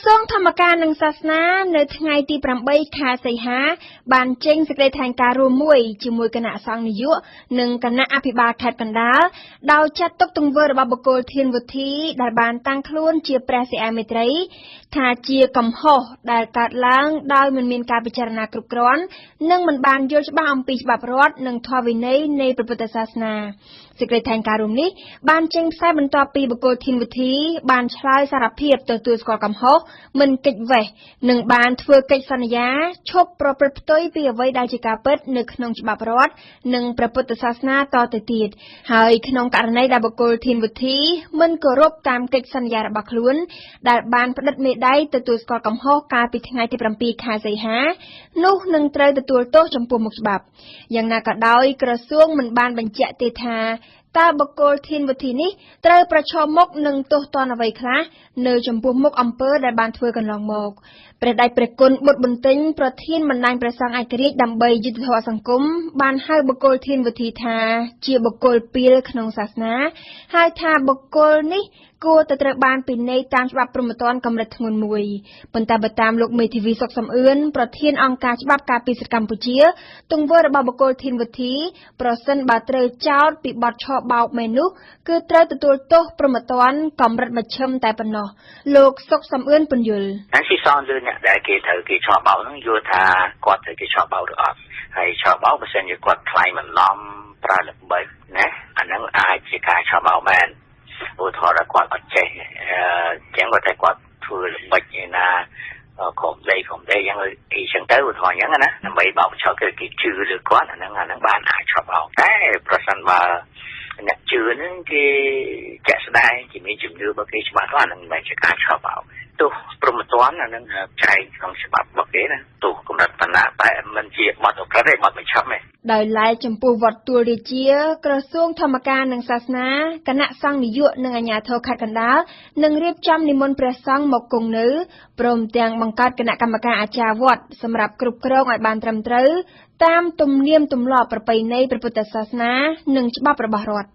សួងធម្មការនិងសាសនានៅថ្ងៃទី8ខែសីហាបានចេញសេចក្តីថ្លែងការណ៍រួមមួយជាមួយគណៈសង្ឃនាយកនិងគណៈអភិបាលខេត្តកណ្ដាលដោយចាត់ទុកទង្វើរបស់បុគ្គលធានវុធីដែលបានតាំងខ្លួនជាព្រះសិហាមេត្រីថាជាកំហុសដែលកើតឡើងដោយមិនមានការពិចារណាគ្រប់គ្រាន់និងមិនបានយល់ច្បាស់អំពីច្បាប់រដ្ឋនិងធម៌វិន័យនៃព្រះពុទ្ធសាសនាសេចក្តីថ្លែងការណ៍រួមនេះបានចេញផ្សាយបន្ទាប់ពីបុគ្គលធានវុធីបានឆ្លើយសារភាពទទួលស្គាល់កំហុសមិនកិច្ចវេះនិងបានធ្វើកិច្ចសន្យាឈប់ប្រព្រឹត្តផ្ទុយពីអ្វីដែលជាការពិតនៅក្នុងច្បាប់រដ្ឋនិងព្រះពុទ្ធសាសនាតទៅទៀតហើយក្នុងករណីដែលបុគ្គលធានវុធីមិនគោរពតាមកិច្ចសន្យារបស់ខ្លួនដែលបានផ្តិតមេដៃទទួលស្គាល់កំហុសកាលពីថ្ងៃទី7ខែសីហានោះនឹងត្រូវទទួលទោសចំពោះមុខច្បាប់យ៉ាងណាក៏ដោយក្រសួងមិនបានបញ្ជាក់ទេថាតើបុគ្គលធានវុធីនេះត្រូវប្រឈមមុខនឹងទោសទណ្ឌអ្វីខ្លះនៅចំពោះមុខអំពើដែលបានធ្វើកន្លងមកព្រះដេចព្រះគុណបុត្របន្ទិញប្រធានបណ្ដាញព្រះសង្ឃឯករាជ្យដើម្បីយុត្តិធម៌សង្គមបានហៅបុគ្គលធានវុធីថាជាបុគ្គលពាលក្នុងសាសនាហើយថាបុគ្គលនេះគួរតែត្រូវបានពិន័យតាមច្បាប់ព្រហ្មទណ្ឌកម្រិតធ្ងន់មួយប៉ុន្តែបើតាមលោកមេធាវីសុកសំអឿនប្រធានអង្គការច្បាប់ការពារសិទ្ធិកម្ពុជាទង្វើរបស់បុគ្គលធានវុធីប្រសិនបើត្រូវចោទពីបទឆបោកមែននោះគឺត្រូវទទួលទោសព្រហ្មទណ្ឌកម្រិតមជ្ឈិមតែប៉ុណ្ណោះលោកសុកសំអឿនពន្យល់ហើយពីសងលើអ្នកដែលគេត្រូវគេឆបោកហ្នឹងយល់ថាគាត់ត្រូវគេឆបោកឬអត់ហើយឆបោកបើសិនជាគាត់ខ្លាញ់បន្លំប្រើល្បិចណាអាហ្នឹងអាចជាការឆបោកបានឧទាហរណ៍គាត់អត់ចេះចឹងគាត់តែគាត់ធ្វើល្បិចឯណាក្រុមដេយ៉ាងអីចឹងទៅឧទាហរណ៍ចឹងណាដើម្បីបោកឆោតគេជឿលើគាត់អាហ្នឹងបានអាចឆបោកតែប្រសិនបើអ្នកជឿហ្នឹងគេចាក់ស្ដែងជាមានជំនឿរបស់គេច្បាស់គាត់អាហ្នឹងមិនជាការឆបោកទោះព្រហ្មទណ្ឌអាហ្នឹងចែងក្នុងច្បាប់របស់គេណាទោះកម្រិតបណ្ណាតែមិនជាបទអក្រិតទេបទបញ្ឈប់ទេដោយឡែកចំពោះវត្តទួលរាជាក្រសួងធម្មការនិងសាសនាគណៈសង្ឃនាយកនិងអាជ្ញាធរខេត្តកណ្ដាលនឹងរៀបចំនិមន្តព្រះសង្ឃមកគង់នៅព្រមទាំងបង្កើតគណៈកម្មការអាចារ្យវត្តសម្រាប់គ្រប់គ្រងឲ្យបានត្រឹមត្រូវតាមទំនៀមទម្លាប់ប្រពៃណីព្រះពុទ្ធសាសនានិងច្បាប់របស់រដ្ឋ